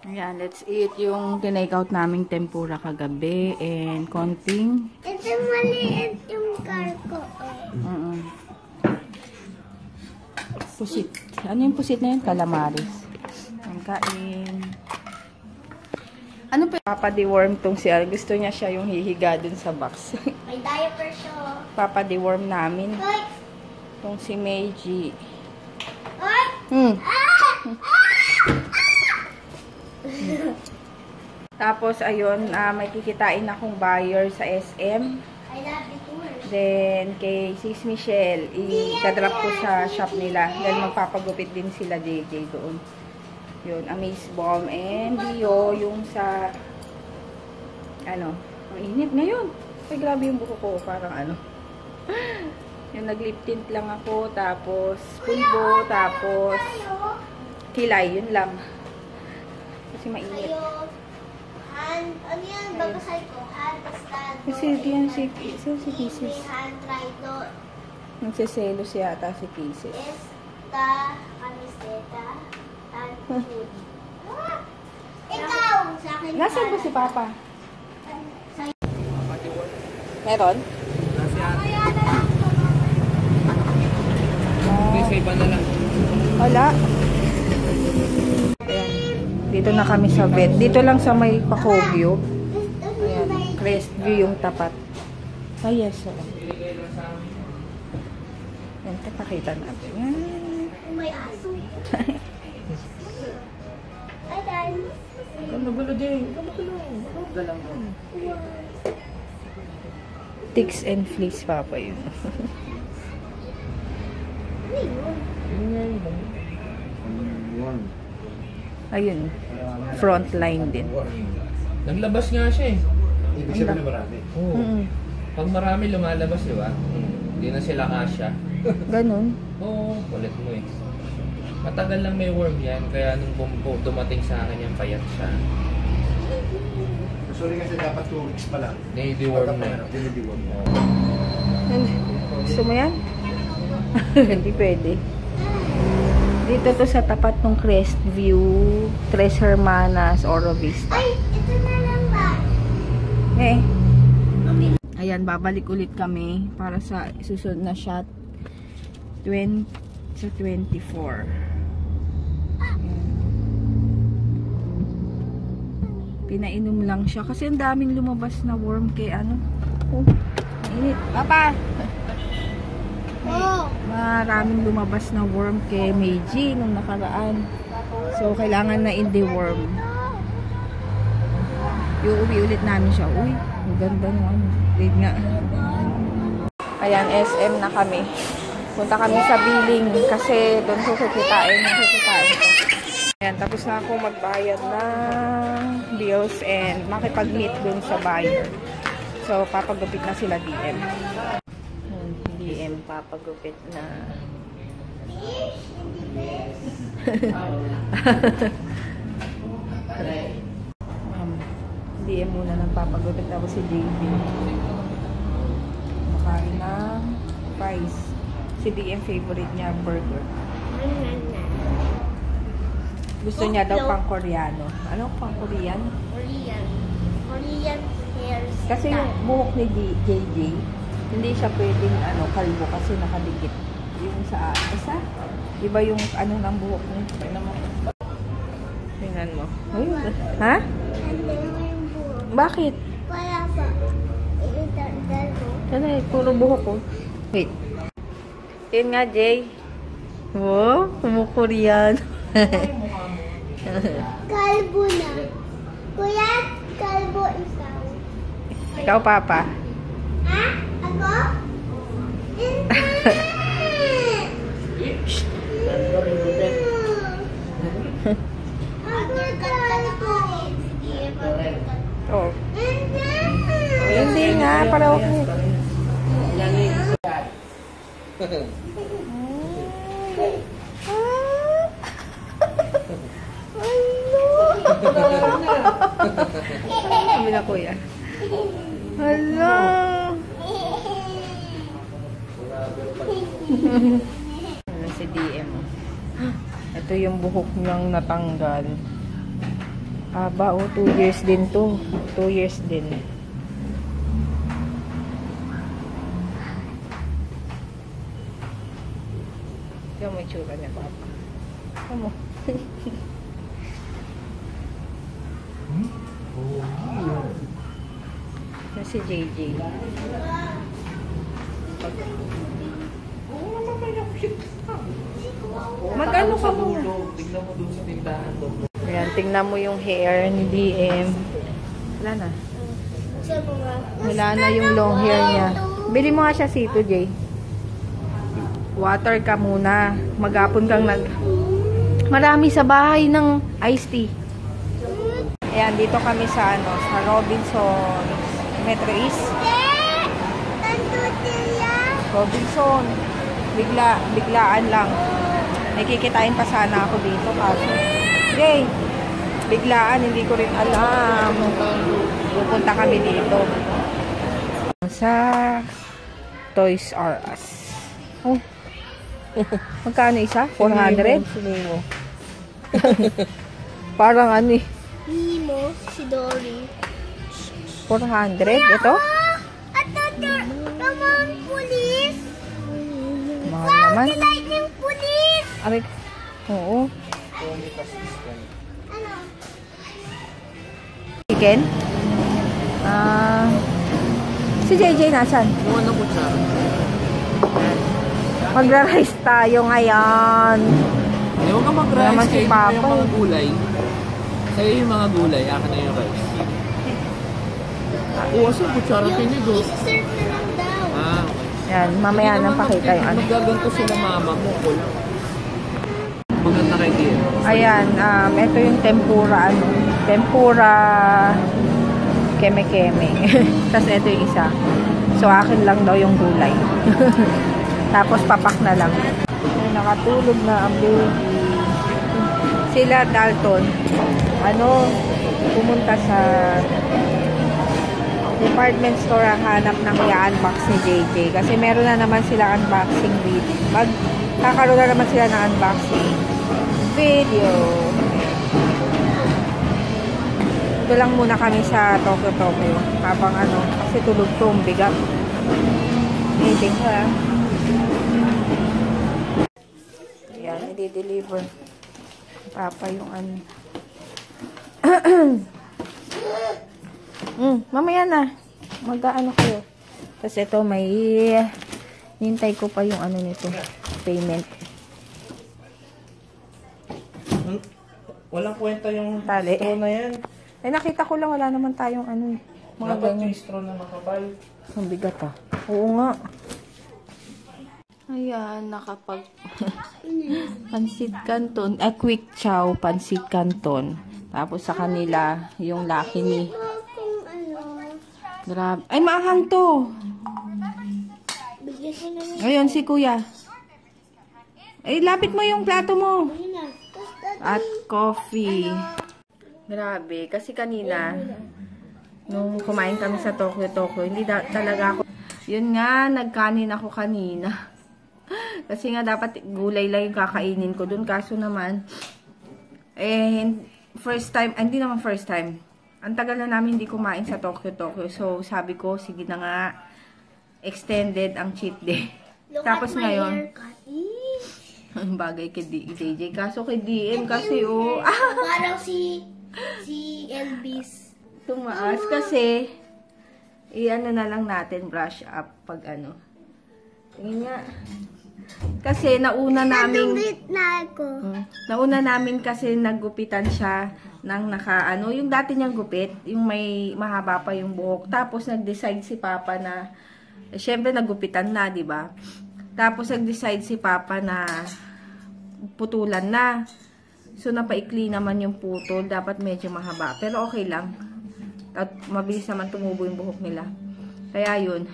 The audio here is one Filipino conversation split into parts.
Ayan, let's eat yung tinake out naming tempura kagabi and konting. Ito maliit yung car ko. Pusit. Ano yung pusit na yun? Calamaris. Ang kain. Ano pa? Papa deworm tong siya. Gusto niya siya yung hihiga dun sa box. May diaper siya. Papa deworm namin. Hoy! Tong si Meiji. Hoy! Tapos, ayun, may kikitain akong buyer sa SM. I love it too. Then, kay Sis Michelle, i-drop ko sa shop nila. Then, magpapagupit din sila JJ doon. Yun, Amaze Balm and Dio, yung sa, ano, ang init ngayon. Ay, grabe yung buko ko, parang ano. Yung nag-lip tint lang ako, tapos pulbo, tapos kilay, yun lang. Kasi mainit. Ano yan? Babasay ko. Hand stand. Kasi yan si Kisses. Hand try to. Nagsiselos yata si Kisses. Esta, camiseta, and food. Ikaw! Sa akin. Nasaan ba si Papa? Meron? Sa iba na lang. Wala. Ayan. Dito na kami sa vet. Dito lang sa may Pacobio. Ayan. Crestview yung tapat. Ay, yes. Ayan. Pakita natin. Ayan. May aso. Ay, Dan. Gulo din. Galang mo. Ticks and fleas, Papa yun. Ayun. Front line din. Naglabas nga siya eh. Ibig sabihin na marami. Oo. Pag marami lumalabas, di ba? Hindi na sila kasya. Ganun. Oo, kulit mo eh. Matagal lang may worm yan, kaya nung dumating sa akin yan, payat siya. Sorry kasi dapat 2 weeks pa lang. Nai-deworm na. Dinideworm na. Gusto mo yan? Hindi pwede. Dito to sa tapat ng Crestview, Tres Hermanas, Oro Vista. Ay, ito na lang ba? Eh. Ayan, babalik ulit kami para sa susunod na shot. 24. Pinainom lang siya kasi ang daming lumabas na worm kay ano. Oh, init. Papa! Oh. Maraming lumabas na worm kay Meiji nung nakaraan. So, kailangan na in-deworm. Iuwi ulit namin siya. Uy, ang ganda naman. Wait nga. Ayan, SM na kami. Punta kami sa billing kasi doon ko kikitain ko. Ayan, tapos na ako magbayad ng bills and makipag-meet doon sa buyer. So, papagupit na sila DM. DM papagupit na. DM muna ng papagupit tapos si JB. Makain ng fries. Si DM favorite niya burger. Gusto niya daw pang Koreano. Ano pang Korean? Korean hairstyle. Kasi yung buhok ni JJ, hindi siya pwedeng kalbo kasi nakadikit. Yung sa isa, iba yung ng buhok niya. Tingnan mo. Ha? Bakit? Wala pa. Itandal mo. Kasi puro buhok ko. Wait. Tingnan nga, Jay. Wow, kumukorean. Kalbo na. Kuya, kalbo ikaw. Ikaw, Papa. Ha? Ako? Hindi! Ako kalbo. Oh. Hindi! Hindi nga, para ako. Kami na, kuya. Hala. Si DM. Ito yung buhok niyang natanggal. Aba, 2 years din to. 2 years din. Ito mo yung tsura niya, Papa. Ito mo. Na si JJ. Mag-ano ka mo? Tignan mo dun sa tindahan doon. Ayan, tingnan mo yung hair ni DM. Wala na. Wala na yung long hair niya. Bili mo nga siya sito, Jay. Water ka muna. Maghapon kang Marami sa bahay ng iced tea. Ayan, dito kami sa sa Robinson Metro East. Robinson. Biglaan lang. Nakikitain pa sana ako dito kaso. Jay, biglaan, hindi ko rin alam. Pupunta kami dito. Sa Toys R Us. Oh. Magkano isa? 400? Sinimo. Parang ano eh. Nemo, si Dory. 400? Ito? Naman, pulis. Mahal naman. Lightning pulis. Aray. Oo. Ano? Chicken? Si JJ nasan? Yung ano po siya? Magra-rice tayo ngayon. Huwag ka mag-rice. Naman si Kayo Papa yung mga eh. gulay. Sa'yo yung mga gulay. Akin na yung rice. Oo, sa kutsara tinigo. Serve na lang daw. Okay. Yan, mamaya nang pakita yung ano. Magaganto sila mama mo. Maganda kay Kiel. Ayan, ito yung tempura, tempura keme-keme. Tapos ito yung isa. So, akin lang daw yung gulay. Tapos, papak na lang. Ay, nakatulog na ang baby. Sila, Dalton, pumunta sa department store ang hanap ng i-unbox ni JJ. Kasi meron na naman sila unboxing video. Kakaroon na naman sila ng unboxing video. Ito lang muna kami sa Tokyo. Habang kasi tulog to, bigat. Meeting ko Ayan, i-deliver. Papa yung mamaya na. Mag-ano kayo. Tapos ito, may hintay ko pa yung nito. Payment. Walang kwenta yung Tali. straw na yan. Nakita ko lang, wala naman tayong mga Dapat ganyan. yung straw na makapal. Ang bigat Oo nga. Ayan, pansit canton. Quick chow, pansit canton. Tapos sa kanila, yung Lucky Me. Grabe. Ay, maanghang to. Bigyan ko na lang. Ayun, si kuya. Ay, lapit mo yung plato mo. Yun na. At coffee. Grabe. Kasi kanina, nung kumain kami sa Tokyo, hindi talaga ako. Yun nga, nagkanin ako kanina. Kasi nga dapat gulay lang yung kakainin ko dun. Kaso naman, first time, hindi naman first time. Ang tagal na namin hindi kumain sa Tokyo. So, sabi ko, sige na nga, extended ang cheat day. Tapos ngayon, ang bagay kay JJ. Kaso kay DM kasi, Parang si Elvis. tumaas kasi, na lang natin, brush up pag Tingin nga. Kasi nauna namin kasi naggupitan siya ng yung dati niyang gupit, yung may mahaba pa yung buhok. Tapos nag-decide si Papa na syempre naggupitan na, 'di ba? Tapos nag-decide si Papa na putulan na. So napaikli naman yung putol, dapat medyo mahaba. Pero okay lang. At mabilis naman tumubo yung buhok nila. Kaya yun.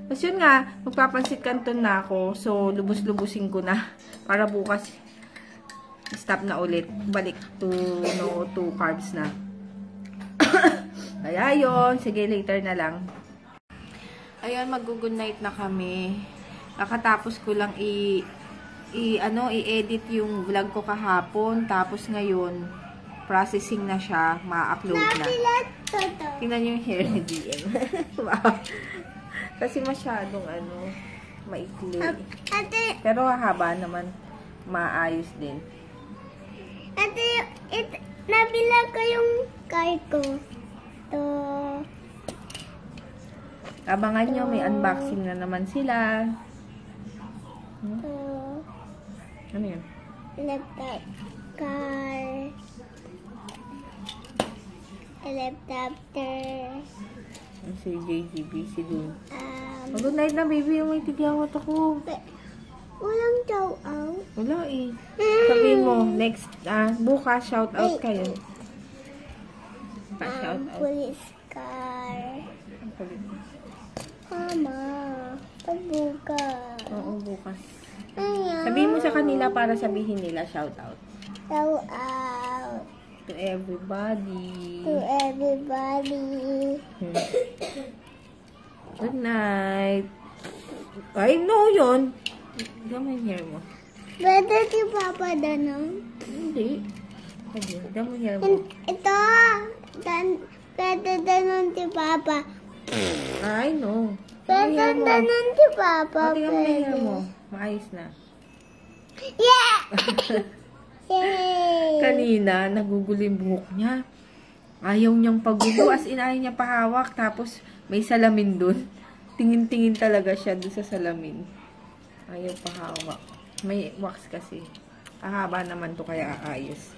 Tapos yun nga, magpapansit canton na ako. So, lubos-lubusin ko na. Para bukas, stop na ulit. Balik to carbs na. Kaya yun. Sige, later na lang. Ayun, mag-good night na kami. Kakatapos ko lang i-edit yung vlog ko kahapon. Tapos ngayon, processing na siya, ma-upload na. Napilat toto. Tingnan niyo yung hair ni DM. Wow. Kasi masyadong maikli. Ate, Pero haba naman, maayos din. ate, nabilang ko yung car ko. To. Abangan nyo, may unboxing na naman sila. To. Ano yun? Laptop. Car. Laptopter. Si JGB, si Dun. Good night na, baby. May tigyawat ako. Walang chow out. Wala eh. Sabihin mo, next, bukas, shout out kayo. Shout out. Police car. Mama, pagbukas. Oo, bukas. Ayan. Sabihin mo sa kanila para sabihin nila shout out. Chow out. To everybody. To everybody. Good night. Ay, no, yun. Dama yung hair mo. Pwede si Papa Danong? Hindi. Dama yung hair mo. Ito. Pwede Danong si Papa. Ay, no. Pwede Danong si Papa. Tingnan mo yung hair mo. Maayos na. Yeah! Yay! Kanina, nagugulo yung buhok niya. Ayaw niyang pagulo. As in, ayaw niya pahawak. Tapos, may salamin dun. Tingin-tingin talaga siya dun sa salamin. Ayaw pahawak. May wax kasi. Ahaba naman to kaya aayos.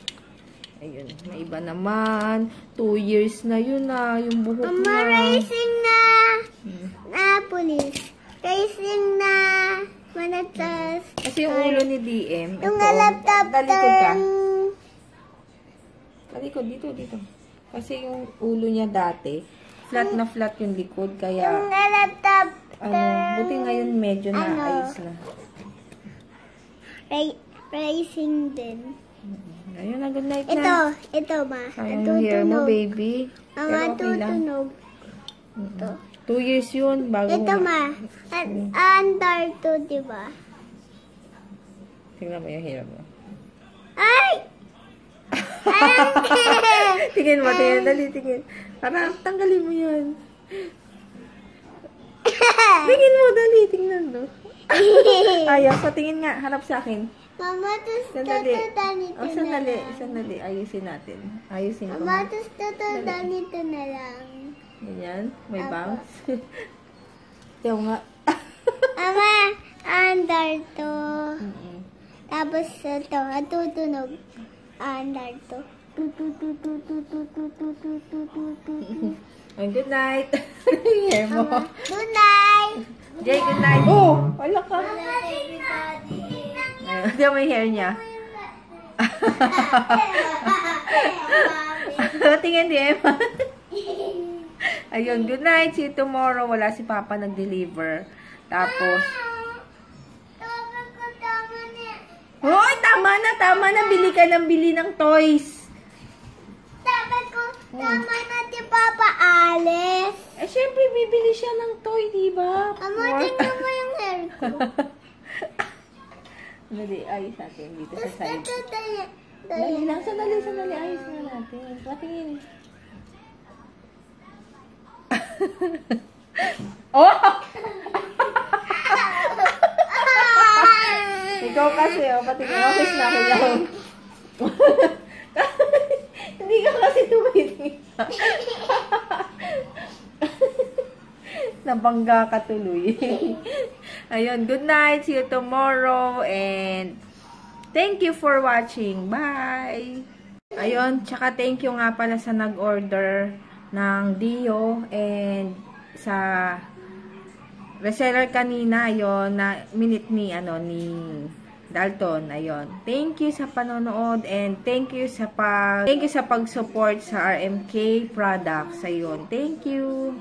Ayun. May iba naman. 2 years na yun yung buhok Mama, niya. racing na. Police. Racing na. Manatas. Kasi yung ulo ni DM. Yung ito, laptop talikod ka. turn. Talikod, dito. Kasi yung ulo niya dati, flat na flat yung likod. Kaya, Yung laptop buti ngayon medyo naayos na. Racing din. Ayun na, good night na. Ito ma. Sayang yung hair mo, baby. Mama, Pero okay lang. tutunog. Ito. 2 years yun, bago Ito ma. Under to, diba? Tingnan mo yung hair mo. Ay! Tingin mo, dali, tingin. Para tanggalin mo yan. Tingin mo, dali, tingnan mo. Ayaw, so tingin nga, harap sa akin. Mama, Sandali. ganito Sandali, ayusin natin. Ayusin ko. Mama, ganito na lang. Ganyan, may bounce. Tiyaw nga. Mama, under to. Tapos ito, tutunog. Under to. Oh, good night. Hair mo. Good night. Jay, good night. Oh, wala ka. Everybody. Diyan mo yung hair niya. Tingin di Emma. Ayun, good night. See you tomorrow. Wala si Papa nag-deliver. Tapos, hoy, tama na. Bili ka ng bili ng toys. Tama na si Papa Alice. Eh, syempre, bibili siya ng toy, diba? Ama, tingnan mo yung hair ko. Dali, ayos natin dito sa side. Dali. Dali lang, sandali. Ayos na natin. Patingin. Oh! Ikaw kasi, patingin. Office na ako lang. Hindi ka kasi tumitingin. Nabangga ka tuloy. Ayun, good night. See you tomorrow. And thank you for watching. Bye! Ayun, tsaka thank you nga pala sa nag-order ng Dio and sa reseller kanina. Ayun, na minute ni Dalton. Ayun. Thank you sa panonood and thank you sa pag-support sa RMK products. Ayun. Thank you.